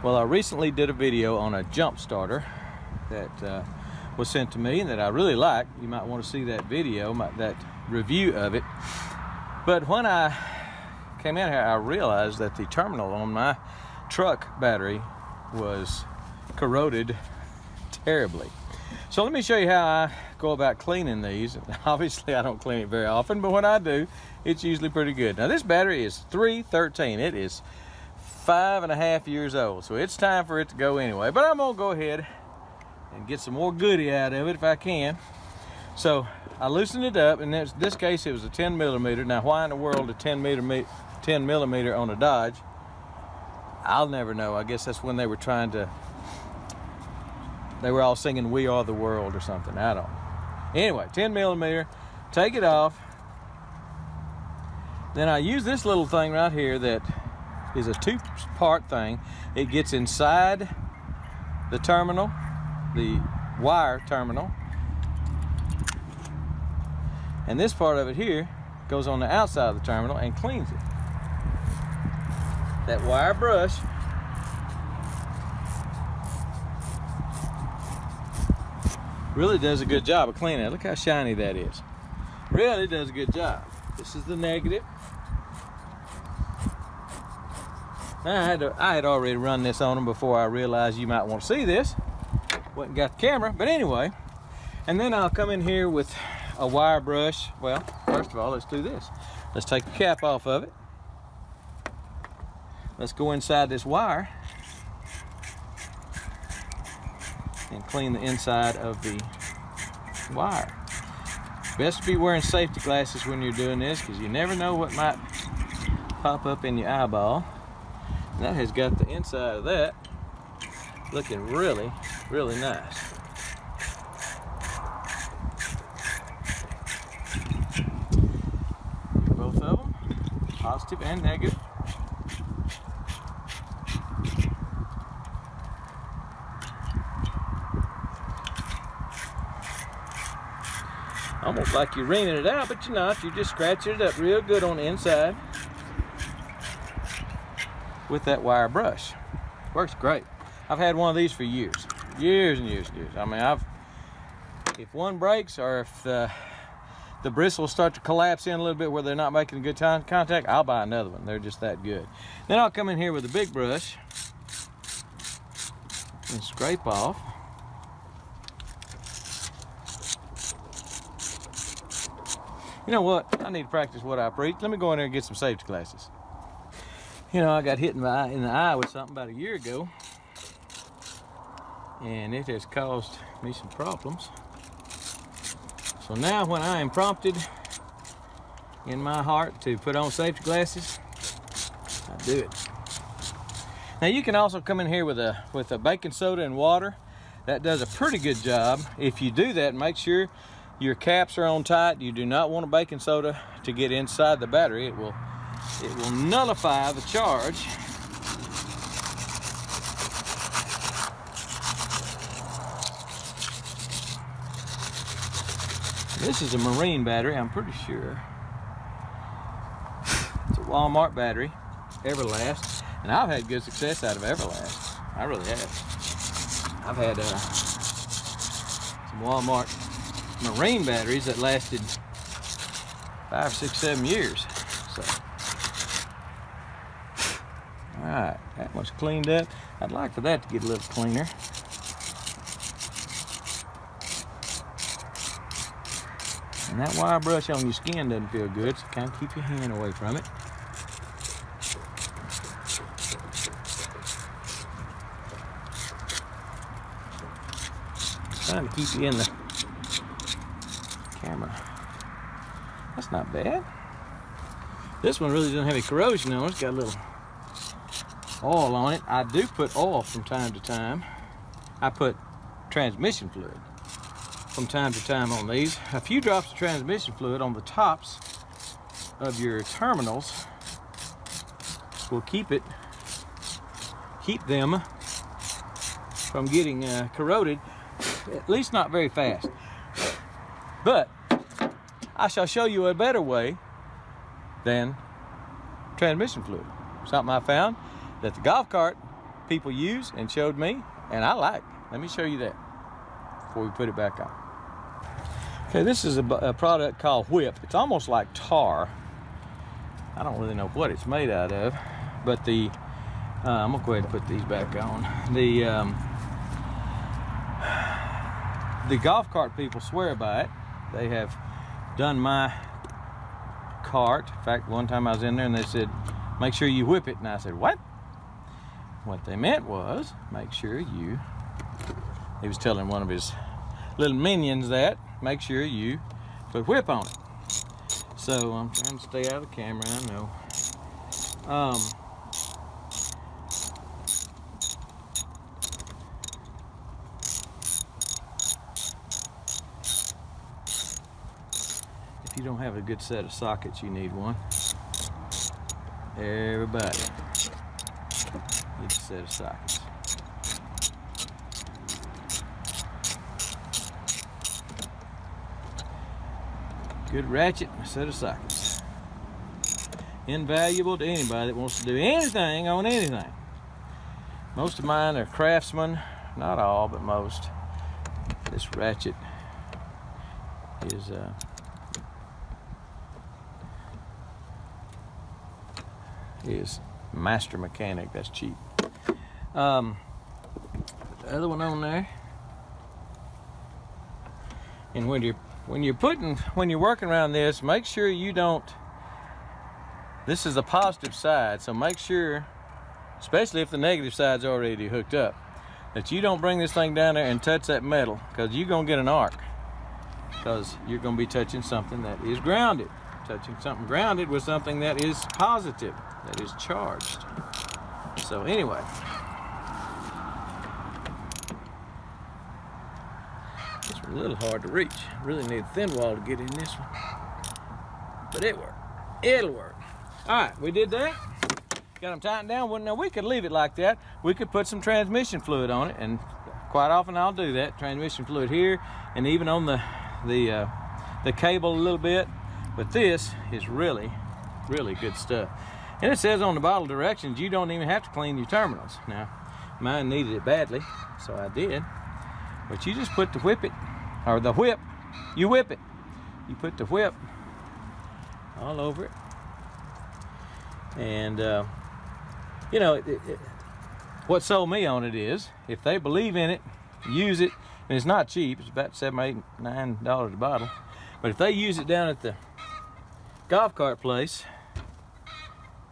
Well, I recently did a video on a jump starter that was sent to me and that I really like. You might want to see that video, that review of it. But when I came in here, I realized that the terminal on my truck battery was corroded terribly. So let me show you how I go about cleaning these. Obviously I don't clean it very often, but when I do, it's usually pretty good. Now this battery is 313. It is 5.5 years old, so it's time for it to go anyway. But I'm gonna go ahead and get some more goodie out of it if I can. So I loosened it up, and in this case it was a 10 millimeter. Now why in the world a 10 millimeter on a Dodge? I'll never know. I guess that's when they were trying to, they were all singing "We Are the World" or something. I don't know. Anyway, 10 millimeter, take it off. Then I use this little thing right here that is a two-part thing. It gets inside the terminal, the wire terminal, and this part of it here goes on the outside of the terminal and cleans it. That wire brush really does a good job of cleaning it. Look how shiny that is. Really does a good job. This is the negative. I had already run this on them before I realized you might want to see this. Wasn't got the camera, but anyway. And then I'll come in here with a wire brush. Well, first of all, let's do this. Let's take the cap off of it. Let's go inside this wire and clean the inside of the wire. Best to be wearing safety glasses when you're doing this, because you never know what might pop up in your eyeball. And that has got the inside of that looking really, really nice. Both of them, positive and negative. Almost like you're wringing it out, but you're not. You're just scratching it up real good on the inside with that wire brush. Works great. I've had one of these for years. Years and years and years. I mean, if one breaks, or if the bristles start to collapse in a little bit where they're not making good contact, I'll buy another one. They're just that good. Then I'll come in here with a big brush and scrape off. You know what? I need to practice what I preach. Let me go in there and get some safety glasses. You know, I got hit in the eye with something about a year ago, and it has caused me some problems. So now when I am prompted in my heart to put on safety glasses, I do it. Now you can also come in here with a baking soda and water. That does a pretty good job. If you do that, make sure your caps are on tight. You do not want a baking soda to get inside the battery. It will nullify the charge. This is a marine battery, I'm pretty sure. It's a Walmart battery, Everlast, and I've had good success out of Everlast. I really have. I've had some Walmart marine batteries that lasted 5, 6, 7 years. So, all right, that one's cleaned up. I'd like for that to get a little cleaner. And that wire brush on your skin doesn't feel good, so kind of keep your hand away from it. Trying to keep you in the camera. That's not bad. This one really doesn't have any corrosion on it. It's got a little oil on it. I do put oil from time to time. I put transmission fluid from time to time on these. A few drops of transmission fluid on the tops of your terminals will keep them from getting corroded, at least not very fast. But I shall show you a better way than transmission fluid. Something I found that the golf cart people use and showed me, and I like. Let me show you that before we put it back on. Okay, this is a product called Whip. It's almost like tar. I don't really know what it's made out of, but I'm gonna go ahead and put these back on. The golf cart people swear by it. They have done my cart. In fact, one time I was in there and they said, make sure you whip it. And I said, what? What they meant was, make sure you, he was telling one of his little minions that, make sure you put whip on it. So I'm trying to stay out of the camera, I know. If you don't have a good set of sockets, you need one. Everybody needs a set of sockets. Good ratchet, a set of sockets. Invaluable to anybody that wants to do anything on anything. Most of mine are Craftsman, not all, but most. This ratchet is Master Mechanic. That's cheap. The other one on there. And when you're working around this, make sure you don't. This is the positive side, so make sure, especially if the negative side's already hooked up, that you don't bring this thing down there and touch that metal, because you're gonna get an arc. Because you're gonna be touching something that is grounded. Touching something grounded with something that is positive, that is charged. So anyway, this one's a little hard to reach. Really need a thin wall to get in this one, but it worked. It'll work. All right, we did that. Got them tightened down. Well, now we could leave it like that. We could put some transmission fluid on it, and quite often I'll do that. Transmission fluid here, and even on the cable a little bit. But this is really, really good stuff. And it says on the bottle directions, you don't even have to clean your terminals. Now, mine needed it badly, so I did. But you just put the whip, you whip it. You put the whip all over it. And, you know, what sold me on it is, if they believe in it, use it, and it's not cheap, it's about $7, $8, $9 a bottle. But if they use it down at the golf cart place,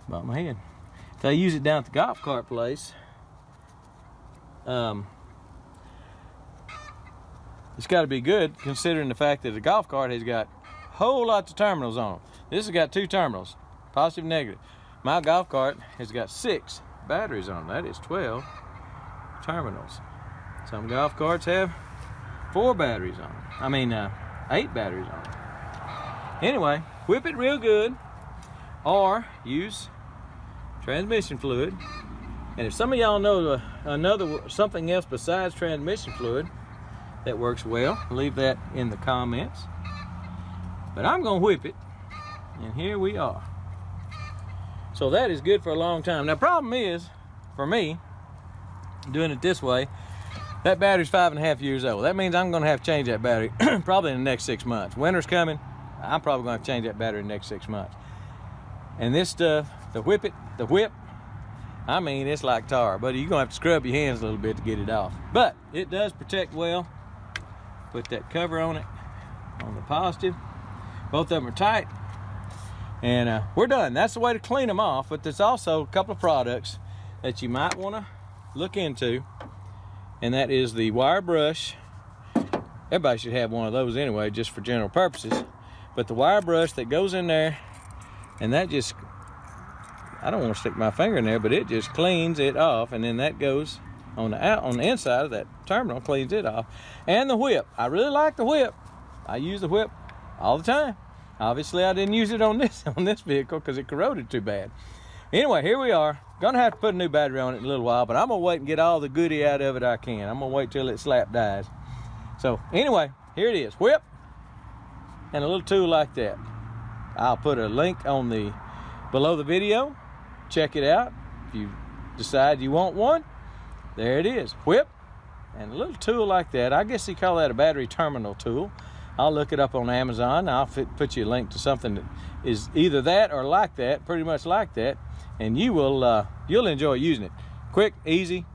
about my head. If they use it down at the golf cart place, it's got to be good, considering the fact that the golf cart has got whole lots of terminals on them. This has got 2 terminals, positive and negative. My golf cart has got 6 batteries on them. That is 12 terminals. Some golf carts have 4 batteries on them. I mean, 8 batteries on them. Anyway, whip it real good, or use transmission fluid. And if some of y'all know something else besides transmission fluid that works well, leave that in the comments. But I'm gonna whip it, and here we are. So that is good for a long time. Now, problem is, for me, doing it this way, that battery's 5.5 years old. That means I'm gonna have to change that battery probably in the next 6 months. Winter's coming, I'm probably gonna have to change that battery in the next 6 months. And this stuff, the whip, I mean, it's like tar, but you're gonna have to scrub your hands a little bit to get it off. But it does protect well. Put that cover on it, on the positive. Both of them are tight. And we're done. That's the way to clean them off, but there's also a couple of products that you might wanna look into, and that is the wire brush. Everybody should have one of those anyway, just for general purposes. But the wire brush that goes in there, and that just, I don't want to stick my finger in there, but it just cleans it off, and then that goes on the inside of that terminal, cleans it off. And the whip, I really like the whip. I use the whip all the time. Obviously, I didn't use it on this vehicle because it corroded too bad. Anyway, here we are. Gonna have to put a new battery on it in a little while, but I'm gonna wait and get all the goodie out of it I can. I'm gonna wait till it slap dies. So anyway, here it is, whip and a little tool like that. I'll put a link on below the video. Check it out. If you decide you want one, there it is, whip, and a little tool like that. I guess you call that a battery terminal tool. I'll look it up on Amazon. I'll put you a link to something that is either that or like that, pretty much like that, and you will you'll enjoy using it. Quick, easy,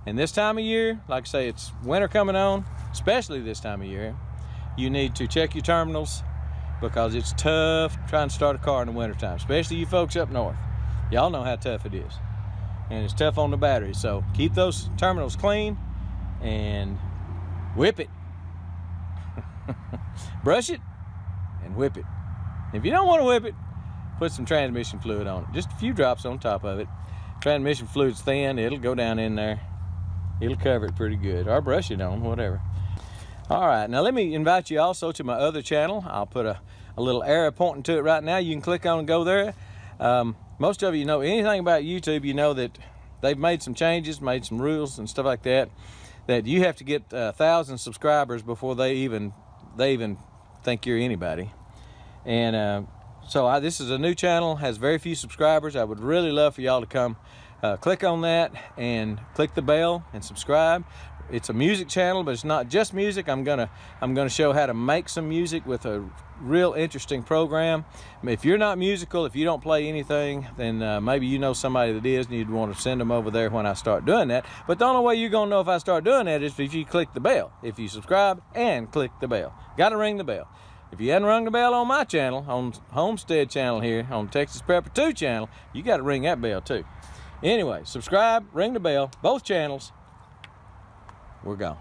and this time of year, like I say, it's winter coming on, especially this time of year. You need to check your terminals because it's tough trying to start a car in the wintertime, especially you folks up north. Y'all know how tough it is, and it's tough on the battery. So keep those terminals clean and whip it. Brush it and whip it. If you don't want to whip it, put some transmission fluid on it, just a few drops on top of it. Transmission fluid's thin, it'll go down in there, it'll cover it pretty good, or brush it on, whatever. All right, now let me invite you also to my other channel. I'll put a little arrow pointing to it right now. You can click on and go there. Most of you know anything about YouTube, you know that they've made some changes, made some rules and stuff like that, that you have to get 1,000 subscribers before they even think you're anybody. And so this is a new channel, has very few subscribers. I would really love for y'all to come click on that and click the bell and subscribe. It's a music channel, but it's not just music. I'm gonna show how to make some music with a real interesting program. If you're not musical, if you don't play anything, then maybe you know somebody that is, and you'd want to send them over there when I start doing that. But the only way you're gonna know if I start doing that is if you click the bell. If you subscribe and click the bell, gotta ring the bell. If you hadn't rung the bell on my channel, on Homestead channel here, on TexasPrepper2 Channel, you got to ring that bell too. Anyway, subscribe, ring the bell, both channels. We're gone.